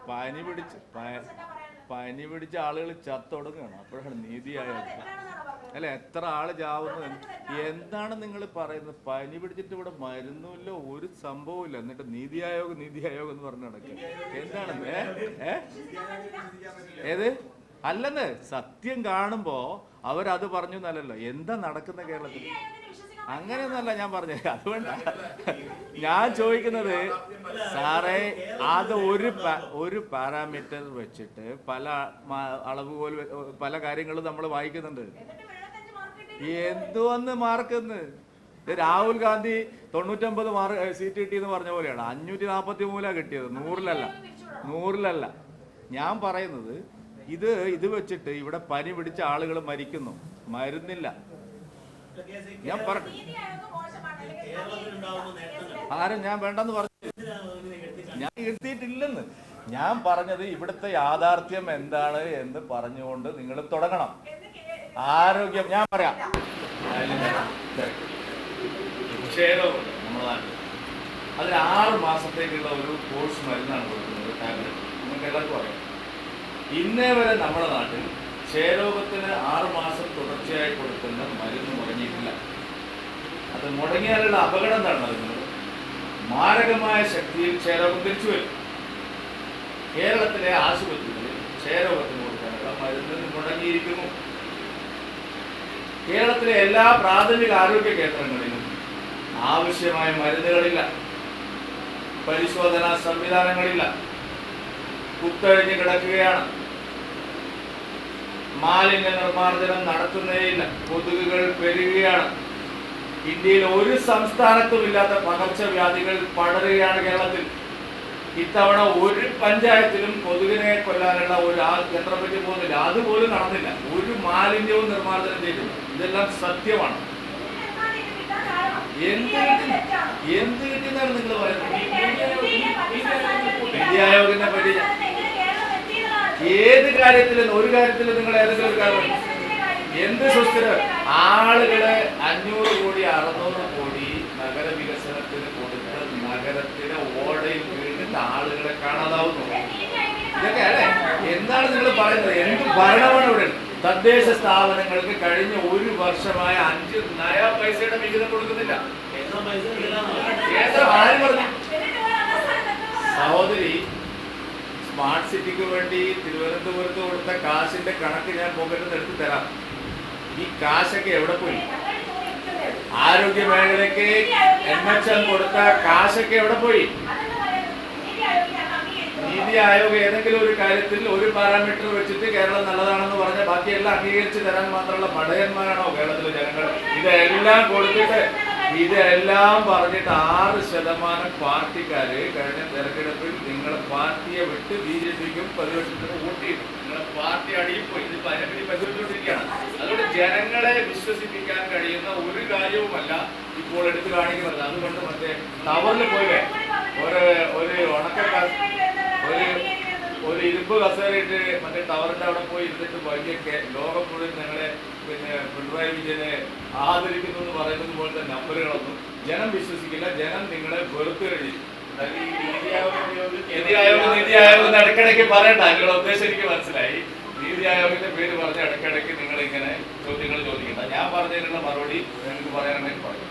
പനി പിടിച്ച ആളുകൾ ചത്തൊടുങ്ങണം. അപ്പോഴാണ് നീതി ആയോഗ്. അല്ല, എത്ര ആള് ചാവുന്നു? എന്താണ് നിങ്ങൾ പറയുന്നത്? പനി പിടിച്ചിട്ട് ഇവിടെ മരുന്നുമില്ല, ഒരു സംഭവമില്ല, എന്നിട്ട് നീതി ആയോഗ് എന്ന് പറഞ്ഞ നടക്കുക. എന്താണ് ഏത്? അല്ലെന്ന് സത്യം കാണുമ്പോ അവരത് പറഞ്ഞു എന്നല്ലല്ലോ. എന്താ നടക്കുന്ന കേരളത്തിൽ? അങ്ങനെയൊന്നല്ല ഞാൻ പറഞ്ഞത്. അതുകൊണ്ട് ഞാൻ ചോദിക്കുന്നത്, സാറേ, അത് ഒരു പാരാമീറ്റർ വെച്ചിട്ട് പല അളവുകോൽ പല കാര്യങ്ങളും നമ്മൾ വായിക്കുന്നുണ്ട്. എന്തുവന്ന് മാർക്കെന്ന്? രാഹുൽ ഗാന്ധി 99 സീറ്റ് കിട്ടിയെന്ന് പറഞ്ഞ പോലെയാണ്. 543 കിട്ടിയത്, 100-ലല്ല. ഞാൻ പറയുന്നത് ഇത് വെച്ചിട്ട് ഇവിടെ പനി പിടിച്ച ആളുകൾ മരിക്കുന്നു, മരുന്നില്ല. ഞാൻ പറഞ്ഞു, ആരും ഞാൻ വേണ്ടെന്ന് പറഞ്ഞു, ഞാൻ ഇരുത്തിയിട്ടില്ലെന്ന്. ഞാൻ പറഞ്ഞത് ഇവിടുത്തെ യാഥാർത്ഥ്യം എന്താണ് എന്ന് പറഞ്ഞുകൊണ്ട് നിങ്ങൾ തുടങ്ങണം. ആരോഗ്യം ഞാൻ പറയാം. ക്ഷേരമുണ്ട് നമ്മുടെ നാട്ടിൽ. അതിൽ 6 മാസത്തേക്കുള്ള ഒരു കോഴ്സ് മരുന്നാണ് കൊടുക്കുന്നത്, ടാബ്ലറ്റ്. നിങ്ങൾക്ക് എല്ലാവർക്കും അറിയാം. ഇന്നേ വരെ നമ്മുടെ നാട്ടിൽ ക്ഷയരോഗത്തിന് 6 മാസം തുടർച്ചയായി കൊടുക്കുന്ന മരുന്ന് മുടങ്ങിയിട്ടില്ല. അത് മുടങ്ങിയാലുള്ള അപകടം എന്താണ് അറിയുന്നത്? മാരകമായ ശക്തിയിൽ ക്ഷയരോഗം തിരിച്ചു വരും. കേരളത്തിലെ ആശുപത്രികളിൽ ക്ഷയരോഗത്തിന് കൊടുക്കാനുള്ള മരുന്ന് മുടങ്ങിയിരിക്കുന്നു. കേരളത്തിലെ എല്ലാ പ്രാഥമിക ആരോഗ്യ കേന്ദ്രങ്ങളിലും ആവശ്യമായ മരുന്നുകളില്ല, പരിശോധനാ സംവിധാനങ്ങളില്ല, കുത്തഴിഞ്ഞ് കിടക്കുകയാണ്. മാലിന്യ നിർമ്മാർജ്ജനം നടത്തുന്നേയില്ല, കൊതുകുകൾ പെരുകുകയാണ്. ഇന്ത്യയിൽ ഒരു സംസ്ഥാനത്തും ഇല്ലാത്ത പകർച്ചവ്യാധികൾ പടരുകയാണ് കേരളത്തിൽ. ഇത്തവണ ഒരു പഞ്ചായത്തിലും കൊതുകിനെ കൊല്ലാനുള്ള ഒരു യന്ത്രം പറ്റി പോകുന്നില്ല, അതുപോലും നടന്നില്ല. ഒരു മാലിന്യവും നിർമ്മാർജ്ജനം ചെയ്തില്ല. ഇതെല്ലാം സത്യമാണ്. എന്ത് കിട്ടിയെന്നാണ് നിങ്ങൾ പറയുന്നത്? നീതി ആയോഗിനെ പറ്റി ഏത് കാര്യത്തിലും ഒരു കാര്യത്തിലും നിങ്ങൾ ഏതെങ്കിലും ഒരു കാര്യം എന്ത് സുസ്ഥിര ആളുകളെ 500 കോടി 600 കോടി നഗരവികസനത്തിന് കൊടുത്ത് നഗരത്തിലെ ഓടയിൽ വീണിട്ട് ആളുകളെ കാണാതാവുന്നു. ഇതൊക്കെ അല്ലേ? എന്താണ് നിങ്ങൾ പറയുന്നത്? എന്ത് ഭരണമാണ് ഇവിടെ? തദ്ദേശ സ്ഥാപനങ്ങൾക്ക് കഴിഞ്ഞ 1 വർഷമായ 5 നയ പൈസയുടെ വിഹിതം കൊടുക്കുന്നില്ല. കേന്ദ്രം ആര് പറഞ്ഞു? സഹോദരി, സ്മാർട്ട് സിറ്റിക്ക് വേണ്ടി തിരുവനന്തപുരത്ത് കൊടുത്ത കാശിന്റെ കണക്ക് ഞാൻ പോക്കറ്റിൽ നിന്ന് എടുത്തു തരാം. ഈ കാശൊക്കെ എവിടെ പോയി? ആരോഗ്യ മേഖലയ്ക്ക് NHM കൊടുത്ത കാശൊക്കെ എവിടെ പോയി? നീതി ആയോഗ് ഏതെങ്കിലും ഒരു കാര്യത്തിൽ ഒരു പാരാമീറ്റർ വെച്ചിട്ട് കേരളം നല്ലതാണെന്ന് പറഞ്ഞാൽ ബാക്കിയെല്ലാം അംഗീകരിച്ച് തരാൻ മാത്രമുള്ള മടയന്മാരാണോ കേരളത്തിലെ ജനങ്ങൾ? ഇതെല്ലാം കൊടുത്തിട്ട് ഇതെല്ലാം പറഞ്ഞിട്ട് 6% പാർട്ടിക്കാര് കഴിഞ്ഞ തെരഞ്ഞെടുപ്പിൽ നിങ്ങളെ പാർട്ടിയെ വിട്ട് BJPക്കും പ്രതിപക്ഷത്തിന് വോട്ട് ചെയ്തു. നിങ്ങളെ പാർട്ടി അടിയിൽ പോയി. ഇതിപ്പോ അതിനെപ്പറ്റി പരിശോധിച്ചുകൊണ്ടിരിക്കുകയാണ്. അതുകൊണ്ട് ജനങ്ങളെ വിശ്വസിപ്പിക്കാൻ കഴിയുന്ന ഒരു കാര്യവുമല്ല ഇപ്പോൾ എടുത്തു കാണിക്കുന്നത്. അതുകൊണ്ട് മറ്റേ ടവറിൽ പോയില്ലേ, ഒരു ഉണക്കക്കാർ ഒരു ഇരുമ്പ് കസേരയിട്ട് മറ്റേ ടവറിന്റെ അവിടെ പോയി ഇരുന്നിട്ട് വലിയൊക്കെ ലോകം മുഴുവൻ ഞങ്ങളെ പിണറായി വിജയനെ ആദരിക്കുന്നു എന്ന് പറയുന്നത് പോലത്തെ നമ്പറുകളൊന്നും ജനം വിശ്വസിക്കില്ല. ജനം നിങ്ങളെ വെറുത്തു കഴിഞ്ഞു. നീതി ആയോഗ് ഇടയ്ക്കിടയ്ക്ക് പറയണ്ട. നിങ്ങളുടെ ഉദ്ദേശം എനിക്ക് മനസ്സിലായി. നീതി ആയോഗിന്റെ പേര് പറഞ്ഞ് ഇടയ്ക്കിടയ്ക്ക് നിങ്ങൾ ഇങ്ങനെ ചോദ്യങ്ങൾ ചോദിക്കണ്ട. ഞാൻ പറഞ്ഞതിനുള്ള മറുപടി നിങ്ങൾക്ക് പറയാനുണ്ടെങ്കിൽ പറയും.